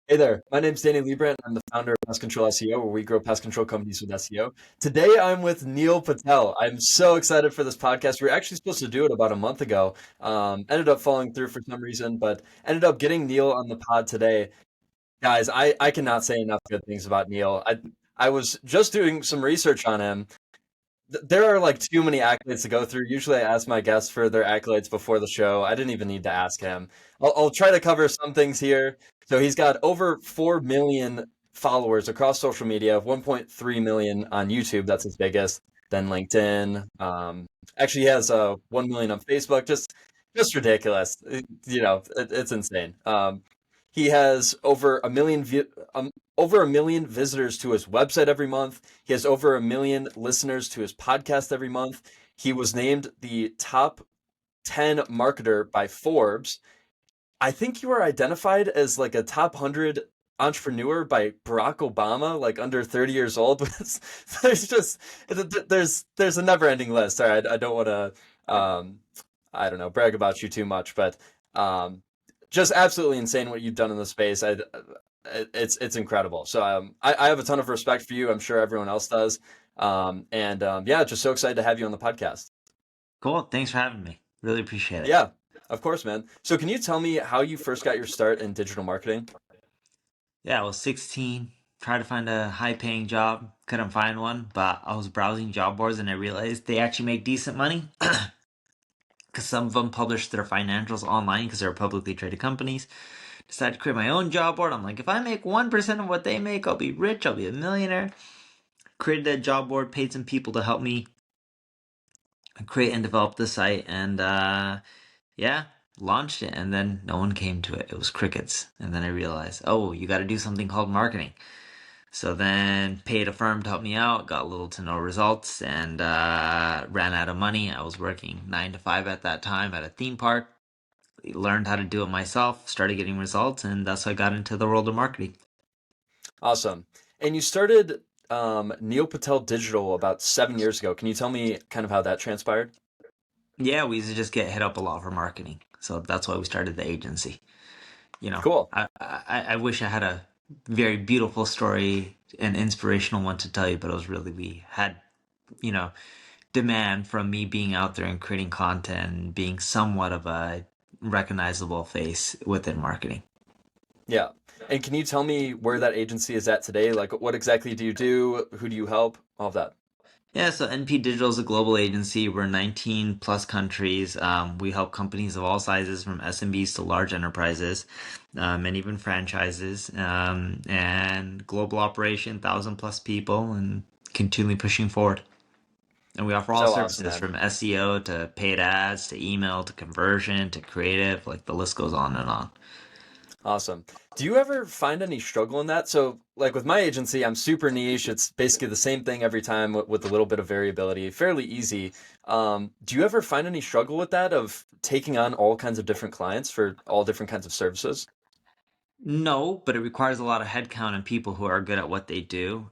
Hey there, my name's Danny Leibrandt. I'm the founder of Pest Control SEO, where we grow pest control companies with SEO. Today, I'm with Neil Patel. I'm so excited for this podcast. We were actually supposed to do it about a month ago. Ended up falling through for some reason, but ended up getting Neil on the pod today. Guys, I cannot say enough good things about Neil. I was just doing some research on him. There are like too many accolades to go through. Usually, I ask my guests for their accolades before the show. I didn't even need to ask him. I'll try to cover some things here. So he's got over 4 million followers across social media, 1.3 million on YouTube. That's his biggest. Then LinkedIn. Actually, he has 1 million on Facebook. Just ridiculous. It's insane. He has over a million visitors to his website every month. He has over a million listeners to his podcast every month. He was named the top 10 marketer by Forbes. I think you were identified as like a top 100 entrepreneur by Barack Obama, like under 30 years old. there's just there's a never-ending list. All right, I don't want to I don't know, brag about you too much, but um just absolutely insane what you've done in the space. It's incredible. So I have a ton of respect for you. I'm sure everyone else does. Yeah, just so excited to have you on the podcast. Cool. Thanks for having me. Really appreciate it. Yeah, of course, man. So can you tell me how you first got your start in digital marketing? Yeah, I was 16, tried to find a high-paying job, couldn't find one, but I was browsing job boards and I realized they actually make decent money because some of them publish their financials online because they're publicly traded companies. Decided to create my own job board. I'm like, if I make 1% of what they make, I'll be rich, I'll be a millionaire. Created a job board, paid some people to help me create and develop the site, and yeah, launched it, and then no one came to it. It was crickets. And then I realized, oh, you got to do something called marketing. So then paid a firm to help me out, got little to no results, and ran out of money. I was working 9 to 5 at that time at a theme park. Learned how to do it myself, started getting results, and that's how I got into the world of marketing. Awesome. And you started Neil Patel Digital about 7 years ago. Can you tell me kind of how that transpired? Yeah, we used to just get hit up a lot for marketing. So that's why we started the agency. You know, Cool. I wish I had a very beautiful story, an inspirational one to tell you, but it was really, we had, you know, demand from me being out there and creating content and being somewhat of a recognizable face within marketing. Yeah. And can you tell me where that agency is at today? Like, what exactly do you do? Who do you help? All of that. Yeah, so NP Digital is a global agency. We're 19 plus countries. We help companies of all sizes, from SMBs to large enterprises, and even franchises, and global operation, 1,000 plus people, and continually pushing forward. And we offer all So awesome, services man. from SEO to paid ads to email to conversion to creative, like the list goes on and on. Awesome. Do you ever find any struggle in that? So, like with my agency, I'm super niche. It's basically the same thing every time with a little bit of variability, fairly easy. Do you ever find any struggle with that of taking on all kinds of different clients for all different kinds of services? No, but it requires a lot of headcount and people who are good at what they do.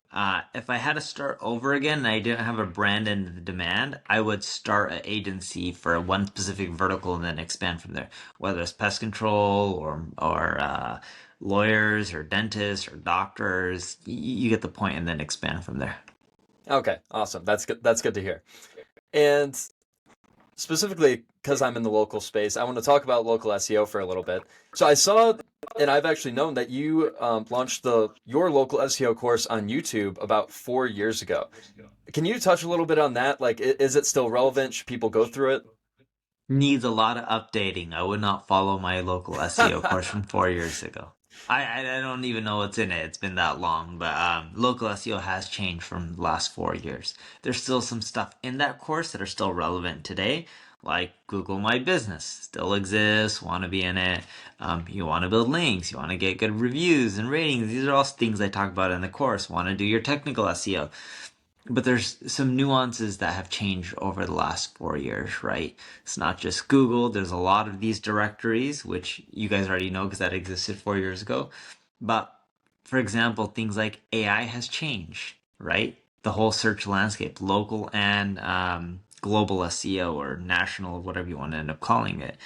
If I had to start over again and I didn't have a brand and the demand, I would start an agency for one specific vertical and then expand from there. Whether it's pest control or lawyers or dentists or doctors, you get the point, and then expand from there. Okay, awesome. That's good. That's good to hear. And specifically because I'm in the local space, I want to talk about local SEO for a little bit. So I saw, and I've actually known that you launched the your local SEO course on YouTube about 4 years ago. Can you touch a little bit on that? Like, is it still relevant? Should people go through Needs a lot of updating. I would not follow my local SEO course it? from 4 years ago. I don't even know what's in it. It's been that long, but local SEO has changed from the last 4 years. There's still some stuff in that course that are still relevant today, like Google My Business still exists. Want to be in it? You want to build links. You want to get good reviews and ratings. These are all things I talk about in the course. Want to do your technical SEO, but there's some nuances that have changed over the last 4 years, right? It's not just Google. There's a lot of these directories, which you guys already know because that existed 4 years ago. But for example, things like AI has changed, right? The whole search landscape, local and global SEO or national, whatever you want to end up calling it.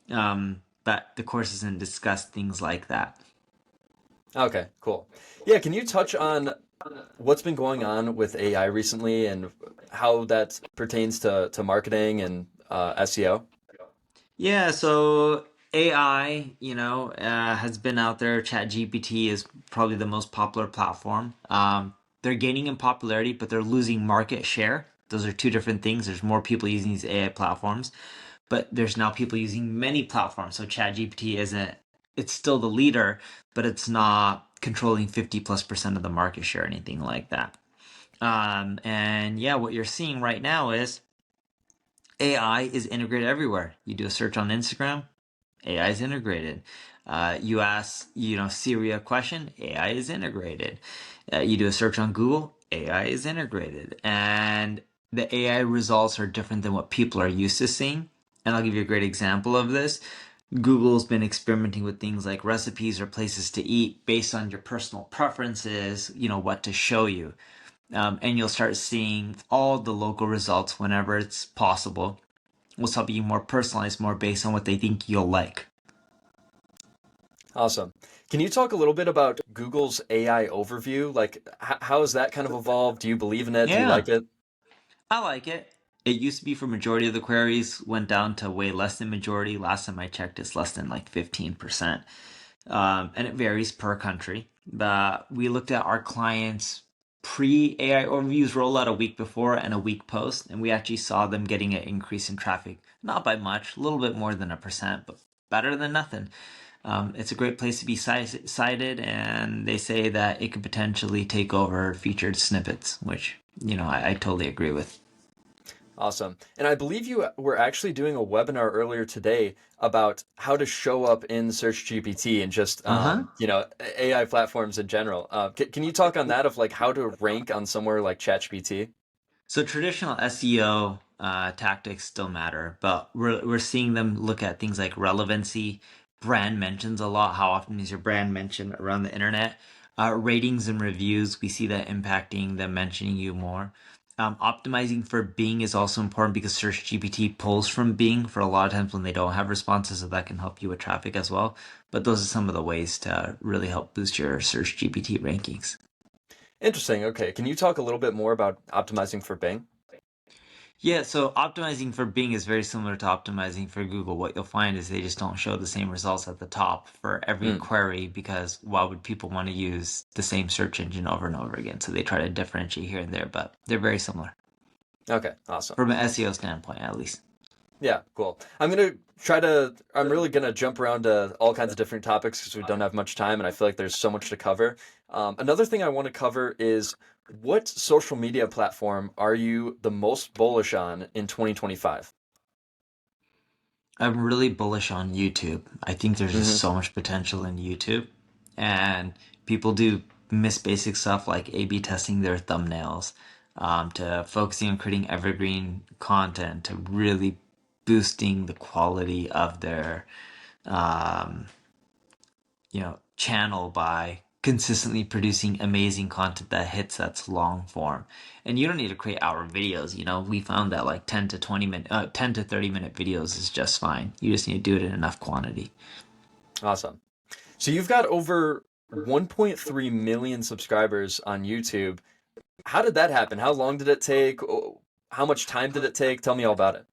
But the course doesn't discuss things like that. Okay, cool. Yeah, can you touch on what's been going on with AI recently and how that pertains to marketing and SEO? Yeah, so AI, has been out there. ChatGPT is probably the most popular platform. They're gaining in popularity, but they're losing market share. Those are two different things. There's more people using these AI platforms, but there's now people using many platforms. So ChatGPT isn't, it's still the leader, but it's not controlling 50+% of the market share or anything like that. And yeah, what you're seeing right now is AI is integrated everywhere. You do a search on Instagram, AI is integrated. You ask, Siri a question, AI is integrated. You do a search on Google, AI is integrated. And the AI results are different than what people are used to seeing. And I'll give you a great example of this. Google's been experimenting with things like recipes or places to eat based on your personal preferences, what to show you. And you'll start seeing all the local results whenever it's possible. Will start being more personalized, more based on what they think you'll like. Awesome. Can you talk a little bit about Google's AI overview? Like, how has that kind of evolved? Do you believe in it? Do you Yeah, like it? I like it. It used to be for majority of the queries, went down to way less than majority. Last time I checked, it's less than like 15%. And it varies per country. But we looked at our clients' pre AI overviews roll out a week before and a week post, and we actually saw them getting an increase in traffic. Not by much, a little bit more than 1%, but better than nothing. It's a great place to be cited, and they say that it could potentially take over featured snippets, which, I totally agree with. Awesome. And I believe you were actually doing a webinar earlier today about how to show up in Search GPT and just, Uh huh. AI platforms in general. Can you talk on that of like how to rank on somewhere like ChatGPT? So traditional SEO tactics still matter, but we're seeing them look at things like relevancy, brand mentions a lot. How often is your brand mentioned around the internet? Ratings and reviews, we see that impacting them mentioning you more. Optimizing for Bing is also important because Search GPT pulls from Bing for a lot of times when they don't have responses, so that can help you with traffic as well. But those are some of the ways to really help boost your Search GPT rankings. Interesting. Okay. Can you talk a little bit more about optimizing for Bing? Yeah, so optimizing for Bing is very similar to optimizing for Google. What you'll find is they just don't show the same results at the top for every Mm, query because why would people want to use the same search engine over and over again? So they try to differentiate here and there, but they're very similar okay. Awesome. from an SEO standpoint, at least. Yeah, cool. I'm really gonna jump around to all kinds of different topics because we don't have much time and I feel like there's so much to cover. Another thing I want to cover is what social media platform are you the most bullish on in 2025? I'm really bullish on YouTube. I think there's just Hmm. so much potential in YouTube, and people do miss basic stuff like A/B testing their thumbnails, to focusing on creating evergreen content, to really boosting the quality of their um, channel by consistently producing amazing content that hits that's long form. And you don't need to create hour videos. We found that like 10 to 30 minute videos is just fine. You just need to do it in enough quantity. Awesome. So you've got over 1.3 million subscribers on YouTube. How did that happen? How long did it take? How much time did it take? Tell me all about it.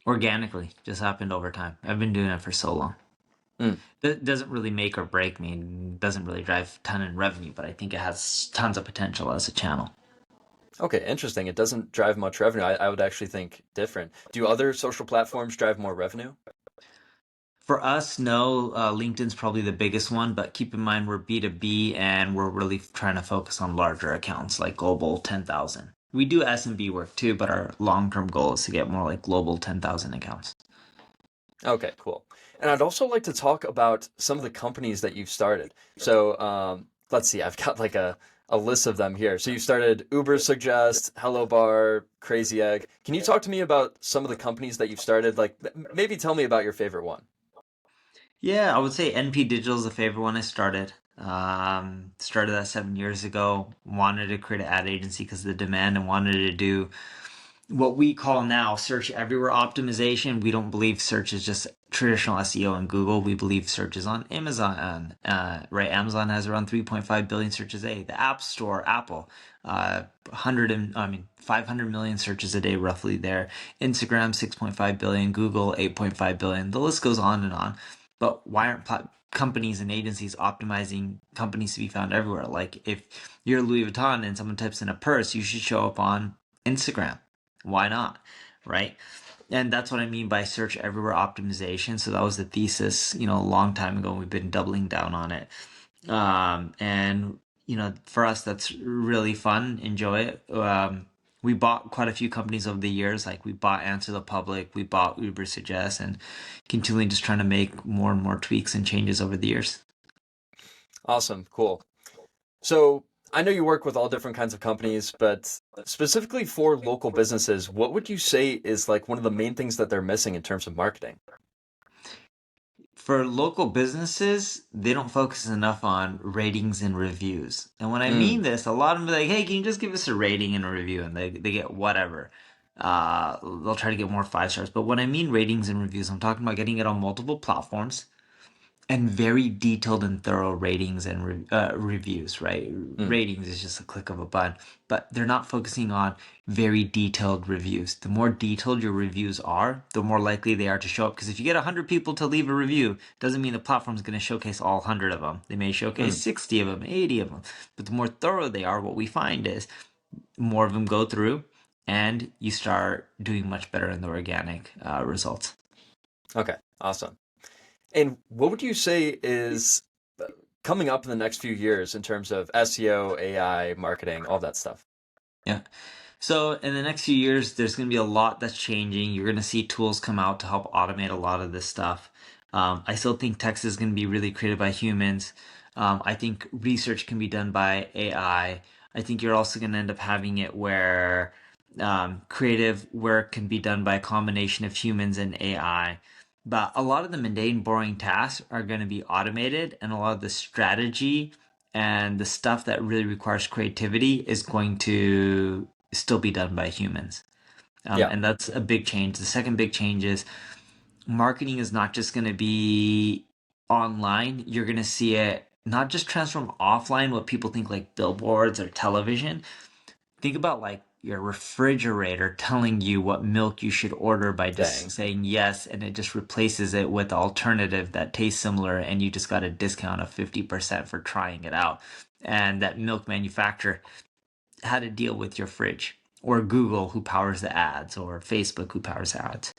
Organically, just happened over time. I've been doing it for so long. Mm. That doesn't really make or break me. Doesn't really drive a ton in revenue, but I think it has tons of potential as a channel. Okay, interesting. It doesn't drive much revenue. I would actually think different. Do other social platforms drive more revenue? For us, no, LinkedIn's probably the biggest one, but keep in mind we're B2B and we're really trying to focus on larger accounts like global 10,000. We do SMB work too, but our long-term goal is to get more like global 10,000 accounts. Okay, cool. And I'd also like to talk about some of the companies that you've started. So let's see, I've got like a list of them here. So you started Uber Suggest, Hello Bar, Crazy Egg. Can you talk to me about some of the companies that you've started? Like maybe tell me about your favorite one. Yeah, I would say NP Digital is the favorite one I started. Started that 7 years ago. Wanted to create an ad agency because of the demand and wanted to do what we call now search everywhere optimization. We don't believe search is just traditional SEO on Google. We believe search is on Amazon. Right, Amazon has around 3.5 billion searches a day. The App Store, Apple, 500 million searches a day roughly there. Instagram 6.5 billion, Google 8.5 billion. The list goes on and on. But why aren't companies and agencies optimizing companies to be found everywhere? Like if you're Louis Vuitton and someone types in a purse, you should show up on Instagram. Why not? Right. And that's what I mean by search everywhere optimization. So that was the thesis, a long time ago. And we've been doubling down on it. And for us, that's really fun. Enjoy it. We bought quite a few companies over the years. Like we bought Answer the Public, we bought Uber Suggest, and continually just trying to make more and more tweaks and changes over the years. Awesome. Cool. So I know you work with all different kinds of companies, but specifically for local businesses, what would you say is like one of the main things that they're missing in terms of marketing? For local businesses, they don't focus enough on ratings and reviews. And when I Mm, mean this, a lot of them be like, hey, can you just give us a rating and a review? And they get whatever. They'll try to get more 5 stars. But when I mean ratings and reviews, I'm talking about getting it on multiple platforms and very detailed and thorough ratings and reviews, right? mm, Ratings is just a click of a button, but they're not focusing on very detailed reviews. The more detailed your reviews are, the more likely they are to show up. Because if you get 100 people to leave a review, doesn't mean the platform is going to showcase all 100 of them. They may showcase mm. 60 of them, 80 of them. But the more thorough they are, what we find is more of them go through and you start doing much better in the organic results. Okay, awesome. And what would you say is coming up in the next few years in terms of SEO, AI, marketing, all that stuff? Yeah. So in the next few years, there's going to be a lot that's changing. You're going to see tools come out to help automate a lot of this stuff. I still think text is going to be really created by humans. I think research can be done by AI. I think you're also going to end up having it where creative work can be done by a combination of humans and AI. But a lot of the mundane, boring tasks are going to be automated, and a lot of the strategy and the stuff that really requires creativity is going to still be done by humans. Yeah. And that's a big change. The second big change is marketing is not just going to be online. You're going to see it not just transform offline, what people think like billboards or television. Think about like your refrigerator telling you what milk you should order by just Dang. saying yes, and it just replaces it with the alternative that tastes similar, and you just got a discount of 50% for trying it out. And that milk manufacturer had to deal with your fridge, or Google, who powers the ads, or Facebook, who powers the ads.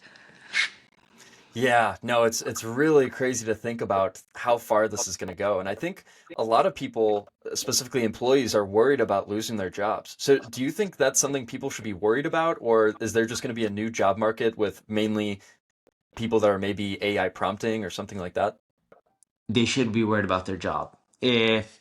Yeah, no, it's really crazy to think about how far this is going to go. And I think a lot of people, specifically employees, are worried about losing their jobs. So do you think that's something people should be worried about, or is there just going to be a new job market with mainly people that are maybe AI prompting or something like that? They should be worried about their job. If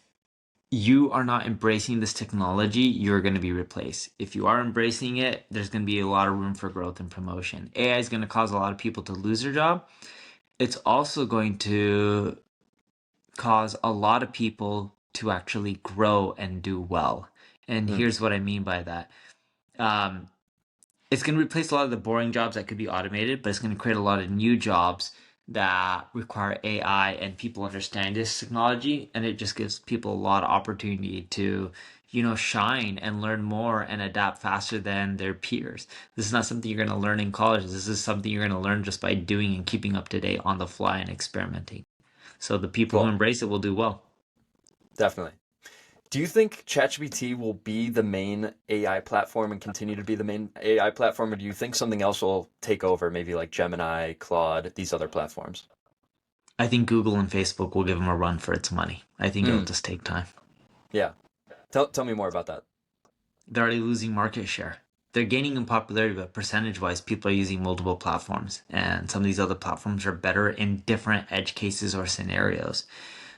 you are not embracing this technology, you're going to be replaced. If you are embracing it, there's going to be a lot of room for growth and promotion. AI is going to cause a lot of people to lose their job. It's also going to cause a lot of people to actually grow and do well. And Mm, here's what I mean by that. Um, it's going to replace a lot of the boring jobs that could be automated, but it's going to create a lot of new jobs that require AI and people understand this technology. And it just gives people a lot of opportunity to, shine and learn more and adapt faster than their peers. This is not something you're going to learn in college. This is something you're going to learn just by doing and keeping up to date on the fly and experimenting. So the people who cool, embrace it will do well. definitely. Do you think ChatGPT will be the main AI platform and continue to be the main AI platform, or do you think something else will take over, maybe like Gemini, Claude, these other platforms? I think Google and Facebook will give them a run for its money. I think it'll Mm, just take time. yeah. Tell me more about that. They're already losing market share. They're gaining in popularity, but percentage wise, people are using multiple platforms. And some of these other platforms are better in different edge cases or scenarios.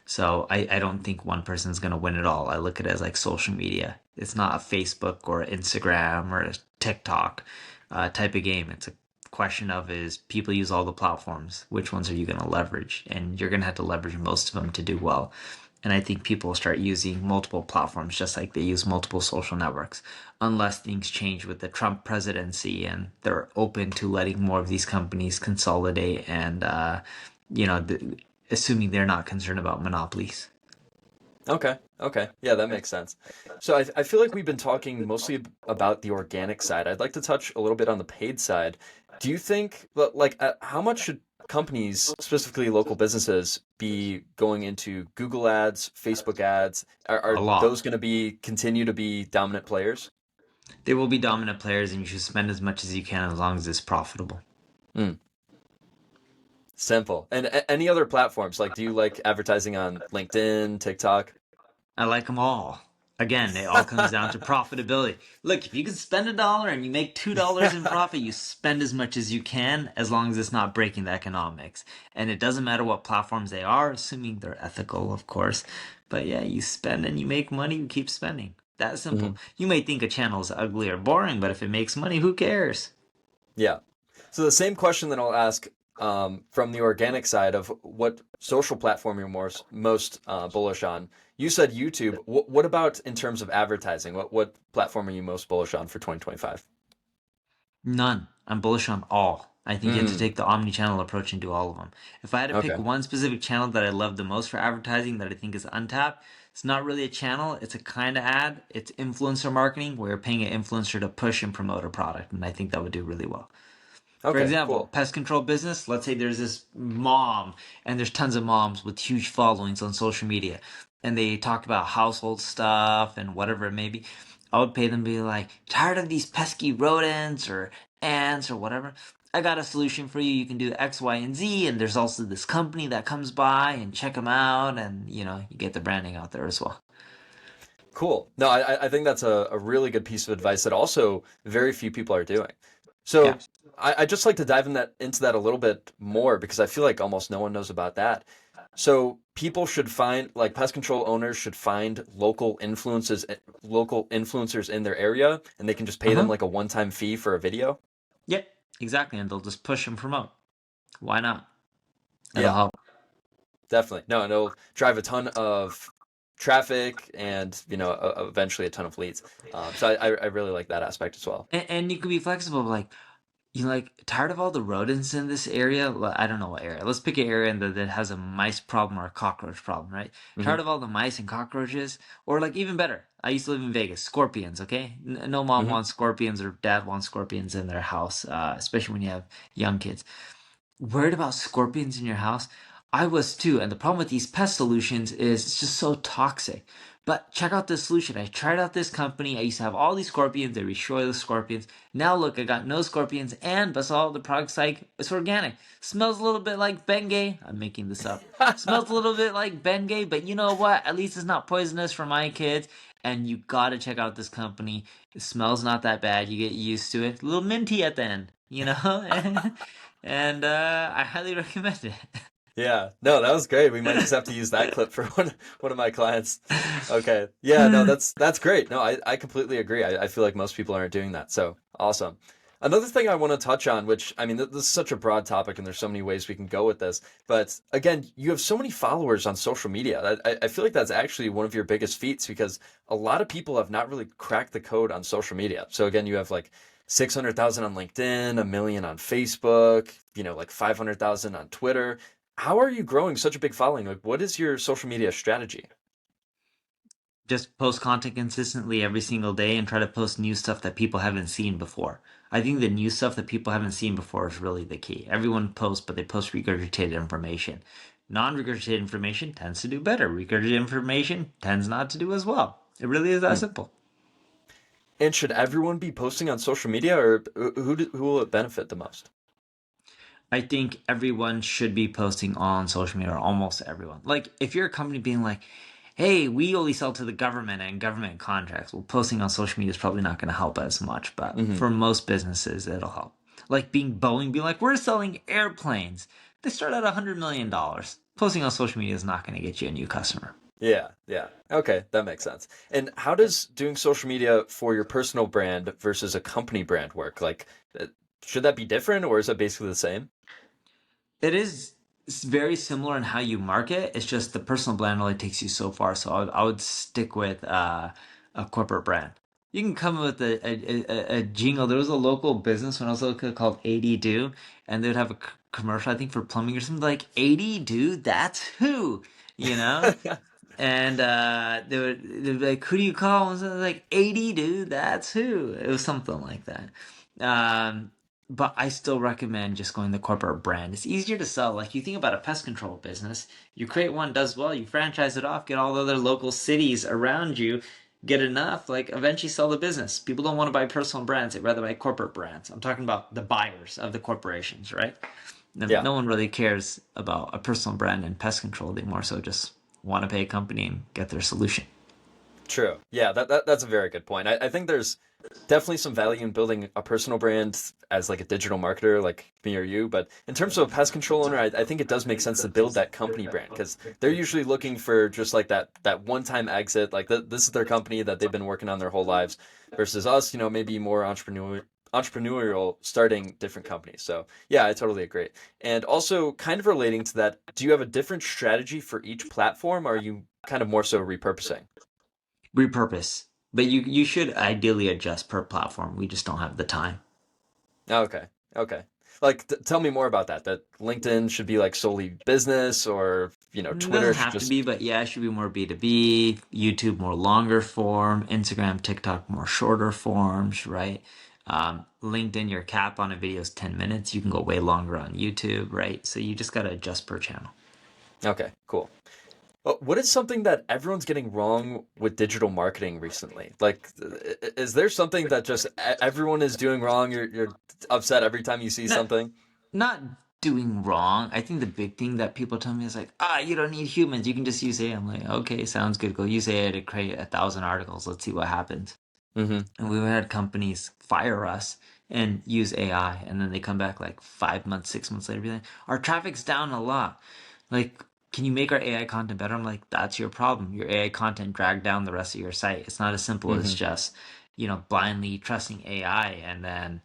So I don't think one person's going to win it all. I look at it as like social media. It's not a Facebook or Instagram or a TikTok type of game. It's a question of is people use all the platforms. Which ones are you going to leverage? And you're going to have to leverage most of them to do well. And I think people will start using multiple platforms just like they use multiple social networks, unless things change with the Trump presidency and they're open to letting more of these companies consolidate and, you know, assuming they're not concerned about monopolies. Okay. Okay. Yeah, that makes sense. So I feel like we've been talking mostly about the organic side. I'd like to touch a little bit on the paid side. Do you think, like, how much should companies, specifically local businesses, be going into Google ads, Facebook ads? Are A lot. those going to be continue to be dominant players? They will be dominant players, and you should spend as much as you can as long as it's profitable. Mm, simple. And any other platforms? Like, do you like advertising on LinkedIn, TikTok? I like them all. Again, it all comes down to profitability. Look, if you can spend $1 and you make $2 in profit, you spend as much as you can as long as it's not breaking the economics. And it doesn't matter what platforms they are, assuming they're ethical, of course. But yeah, you spend and you make money, you keep spending. That simple. Mhm. You may think a channel is ugly or boring, but if it makes money, who cares? Yeah. So the same question that I'll ask from the organic side of what social platform you're most bullish on. You said YouTube. What about in terms of advertising? What platform are you most bullish on for 2025? None. I'm bullish on all. I think you have to Mm, take the omni-channel approach and do all of them. If I had to pick okay. one specific channel that I love the most for advertising that I think is untapped, it's not really a channel, it's a kind of ad. It's influencer marketing where you're paying an influencer to push and promote a product, and I think that would do really well. For Okay, example, cool. pest control business, let's say there's this mom, and there's tons of moms with huge followings on social media, and they talk about household stuff and whatever it may be. I would pay them to be like, tired of these pesky rodents or ants or whatever. I got a solution for you. You can do X, Y, and Z, and there's also this company that comes by and check them out, and you get the branding out there as well. Cool. No, I think that's a really good piece of advice that also very few people are doing. Yeah. So I just like to dive into that a little bit more because I feel like almost no one knows about that. So people should find like pest control owners should find local influencers in their area, and they can just Uh pay them huh. like a one-time fee for a video. Yep. Exactly, and they'll just push and promote. Why not? It'll Yeah, help. definitely. No, and it'll drive a ton of traffic and eventually a ton of leads. So I really like that aspect as well. And you can be flexible, like tired of all the rodents in this area. I don't know what area. Let's pick an area that has a mice problem or a cockroach problem, right? Hmm. Tired of all the mice and cockroaches, or like even better. I used to live in Vegas. Scorpions, okay? No mom Hmm. wants scorpions or dad wants scorpions in their house, especially when you have young kids. Worried about scorpions in your house? I was too, and the problem with these pest solutions is it's just so toxic. But check out this solution. I tried out this company. I used to have all these scorpions. They destroy the scorpions. Now look, I got no scorpions, and but all the product's like it's organic. Smells a little bit like Bengay. I'm making this up. Smells a little bit like Bengay, but you know what? At least it's not poisonous for my kids. And you gotta check out this company. It smells not that bad. You get used to it. A little minty at the end, you know? And I highly recommend it. Yeah, no, that was great. We might just have to use that clip for one of my clients. Okay. Yeah, no, that's great. No, I completely agree. I feel like most people aren't doing that. So awesome. Another thing I want to touch on, which I mean, this is such a broad topic and there's so many ways we can go with this. But again, you have so many followers on social media. I feel like that's actually one of your biggest feats because a lot of people have not really cracked the code on social media. So again, you have like 600,000 on LinkedIn, a million on Facebook, like 500,000 on Twitter. How are you growing such a big following? Like, what is your social media strategy? Just post content consistently every single day and try to post new stuff that people haven't seen before. I think the new stuff that people haven't seen before is really the key. Everyone posts, but they post regurgitated information. Non regurgitated information tends to do better. Regurgitated information tends not to do as well. It really is that Hmm. simple. And should everyone be posting on social media, or who will it benefit the most? I think everyone should be posting on social media, or almost everyone. Like, if you're a company being like, hey, we only sell to the government and government contracts, well, posting on social media is probably not going to help as much, but Hmm. for most businesses, it'll help. Like being Boeing, being like, we're selling airplanes. They start at $100 million. Posting on social media is not going to get you a new customer. Yeah, yeah. Okay, that makes sense. And how does doing social media for your personal brand versus a company brand work? Like, uh, should that be different, or is it basically the same? It is it's very similar in how you market. It's just the personal brand only takes you so far. So I would stick with a corporate brand. You can come with a jingle. There was a local business when I was local called 80 Do, and they'd have a commercial, I think, for plumbing or something like 80 Dude, that's who, you know? And they would be like, "Who do you call?" And so like, "80, dude, that's who." It was something like that. Um, but I still recommend just going the corporate brand. It's easier to sell. Like you think about a pest control business, you create one, does well, you franchise it off, get all the other local cities around you, get enough, like eventually sell the business. People don't want to buy personal brands; they'd rather buy corporate brands. I'm talking about the buyers of the corporations, right? Yeah. No one really cares about a personal brand in pest control. They more so just want to pay a company and get their solution. True. Yeah, that's a very good point. I think there's definitely some value in building a personal brand as like a digital marketer like me or you. But in terms of a pest control owner, I think it does make sense to build that company brand because they're usually looking for just like that one-time exit. Like this is their company that they've been working on their whole lives versus us, maybe more entrepreneurial starting different companies. So yeah, I totally agree. And also kind of relating to that, do you have a different strategy for each platform? Or are you kind of more so repurposing? Repurpose. But you should ideally adjust per platform. We just don't have the time. Okay. Okay. Like, tell me more about that. That LinkedIn should be like solely business, or It Twitter doesn't should have to just. be, but yeah, it should be more B2B, YouTube more longer form, Instagram, TikTok more shorter forms, right? LinkedIn, your cap on a video is 10 minutes. You can go way longer on YouTube, right? So you just got to adjust per channel. Okay, cool. What is something that everyone's getting wrong with digital marketing recently? Like, is there something that just everyone is doing wrong? You're upset every time you see Not, something. not doing wrong. I think the big thing that people tell me is like, you don't need humans. You can just use AI. I'm like, okay, sounds good. Go use AI to create 1,000 articles. Let's see what happens. Mm-hmm. And we had companies fire us and use AI, and then they come back like 5 months, 6 months later, be like, our traffic's down a lot. Like, can you make our AI content better? I'm like, that's your problem. Your AI content dragged down the rest of your site. It's not as simple as Mm-hmm. just, blindly trusting AI and then,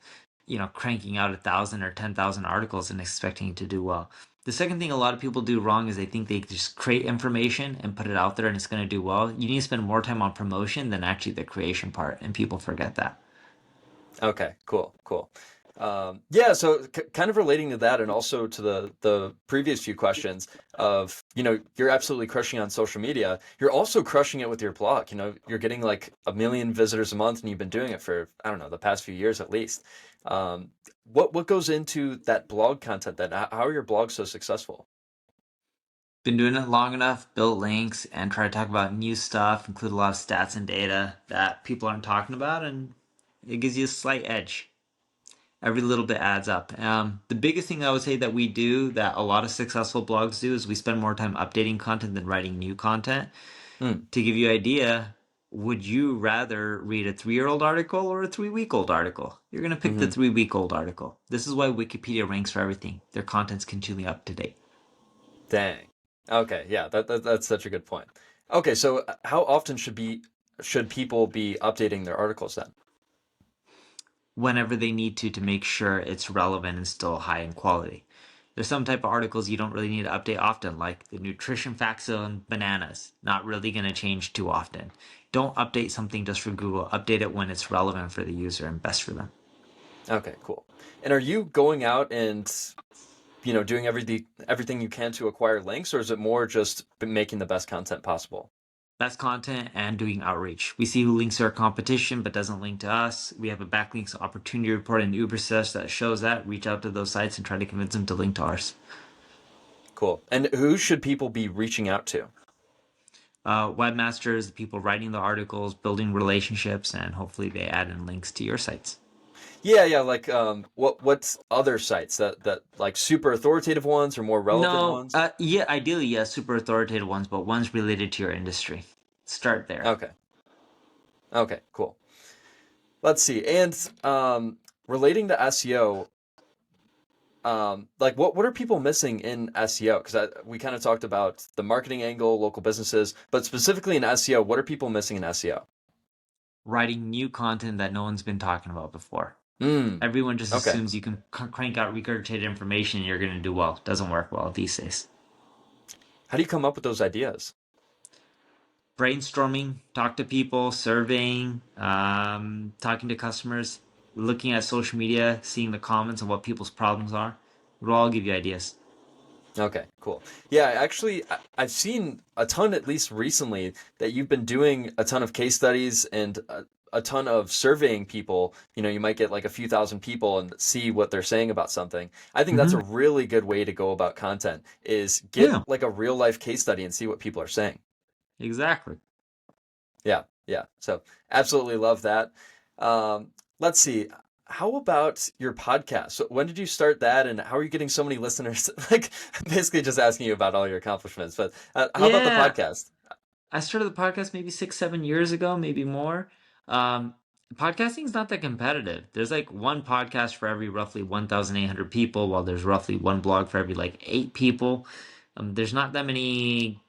cranking out 1,000 or 10,000 articles and expecting it to do well. The second thing a lot of people do wrong is they think they just create information and put it out there and it's going to do well. You need to spend more time on promotion than actually the creation part, and people forget that. Okay, cool, cool. Yeah, so kind of relating to that, and also to the previous few questions of, you're absolutely crushing on social media. You're also crushing it with your blog. You're getting like 1 million visitors a month, and you've been doing it for, I don't know, the past few years at least. What goes into that blog content then? How are your blogs so successful? Been doing it long enough, built links, and try to talk about new stuff, include a lot of stats and data that people aren't talking about, and it gives you a slight edge. Every little bit adds up. The biggest thing I would say that we do that a lot of successful blogs do is we spend more time updating content than writing new content. Hmm. To give you an idea, would you rather read a 3-year-old article or a 3-week old article? You're going to pick the Mm-hmm. 3-week old article. This is why Wikipedia ranks for everything. Their content's continually up to date. Dang. Okay, yeah, that's such a good point. Okay, so how often should people be updating their articles then? Whenever they need to make sure it's relevant and still high in quality. There's some type of articles you don't really need to update often, like the nutrition facts on bananas. Not really going to change too often. Don't update something just for Google. Update it when it's relevant for the user and best for them. Okay, cool. And are you going out and doing everything you can to acquire links, or is it more just making the best content possible? Best content and doing outreach. We see who links to our competition but doesn't link to us. We have a backlinks opportunity report in Uber search that shows that. Reach out to those sites and try to convince them to link to ours. Cool. And who should people be reaching out to? Webmasters, the people writing the articles, building relationships, and hopefully they add in links to your sites. Yeah, yeah, like what's other sites that like super authoritative ones or more relevant No, ones? yeah, ideally, yes, super authoritative ones, but ones related to your industry. Start there. Okay. Okay, cool. Let's see. And relating to SEO, like what are people missing in SEO? Because we kind of talked about the marketing angle, local businesses, but specifically in SEO, what are people missing in SEO? Writing new content that no one's been talking about before. Mm, Everyone just okay. assumes you can crank out regurgitated information and you're going to do well. Doesn't work well these days. How do you come up with those ideas? Brainstorming, talk to people, surveying, talking to customers, looking at social media, seeing the comments and what people's problems are. It'll all give you ideas. Okay, cool. Yeah, actually, I've seen a ton, at least recently, that you've been doing a ton of case studies and a ton of surveying people. You know, you might get like a few thousand people and see what they're saying about something. I think that's Mm-hmm. a really good way to go about content is get Yeah, like a real life case study and see what people are saying. exactly. Yeah, yeah. So absolutely love that. Let's see. How about your podcast? So when did you start that, and how are you getting so many listeners? Like, basically just asking you about all your accomplishments. But how about the Yeah, podcast? I started the podcast maybe 6, 7 years ago, maybe more. Um, Podcasting is not that competitive. There's like one podcast for every roughly 1,800 people, while there's roughly one blog for every like 8 people. There's not that many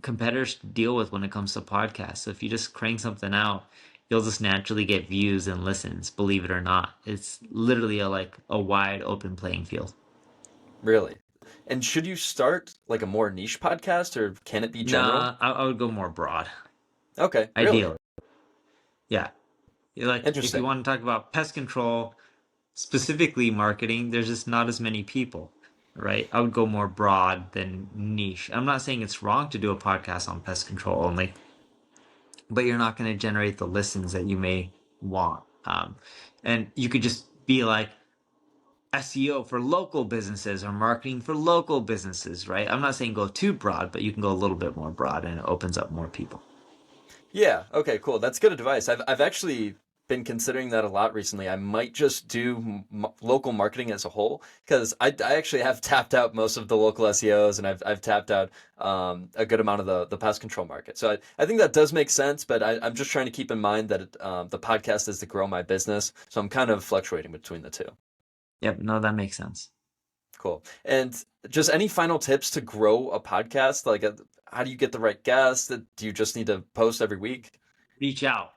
competitors to deal with when it comes to podcasts. So if you just crank something out, you'll just naturally get views and listens, believe it or not. It's literally like a wide open playing field. Really? And should you start like a more niche podcast, or can it be general? Nah, I would go more broad, Okay, really ideally. Yeah. Like if you interesting. want to talk about pest control, specifically marketing, there's just not as many people, right? I would go more broad than niche. I'm not saying it's wrong to do a podcast on pest control only, but you're not going to generate the listens that you may want. And you could just be like SEO for local businesses or marketing for local businesses, right? I'm not saying go too broad, but you can go a little bit more broad and it opens up more people. Yeah, okay, cool. That's good advice. I've actually been considering that a lot recently. I might just do local marketing as a whole because I actually have tapped out most of the local SEOs and I've tapped out a good amount of the pest control market. So I think that does make sense, but I'm just trying to keep in mind that the podcast is to grow my business. So I'm kind of fluctuating between the two. Yep, no, that makes sense. Cool. And just any final tips to grow a podcast? Like, how do you get the right guests? Do you just need to post every week? Reach out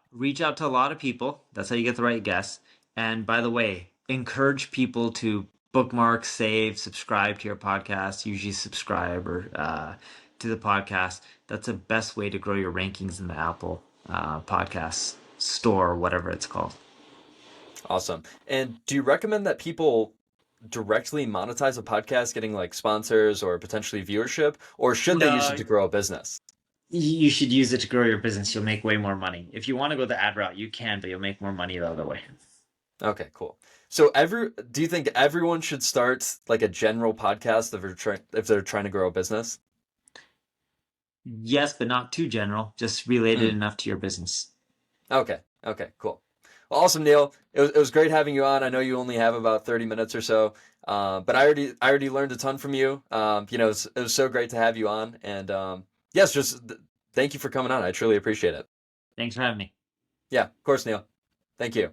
to a lot of people. That's how you get the right guests. And by the way, encourage people to bookmark, save, subscribe to your podcast. Usually subscribe or to the podcast. That's the best way to grow your rankings in the Apple podcast store or whatever it's called. Awesome. And do you recommend that people directly monetize a podcast, getting like sponsors or potentially viewership, or should they use it No, to grow a business? you should use it to grow your business. You'll make way more money. If you want to go the ad route, you can, but you'll make more money the other way. Okay, cool. So do you think everyone should start like a general podcast if they're trying to grow a business? Yes, but not too general. Just related Hmm. enough to your business. Okay. Okay, cool. Well, awesome, Neil. It was great having you on. I know you only have about 30 minutes or so, but I already learned a ton from you. It was so great to have you on, and yes, just thank you for coming on. I truly appreciate it. Thanks for having me. Yeah, of course, Neil. Thank you.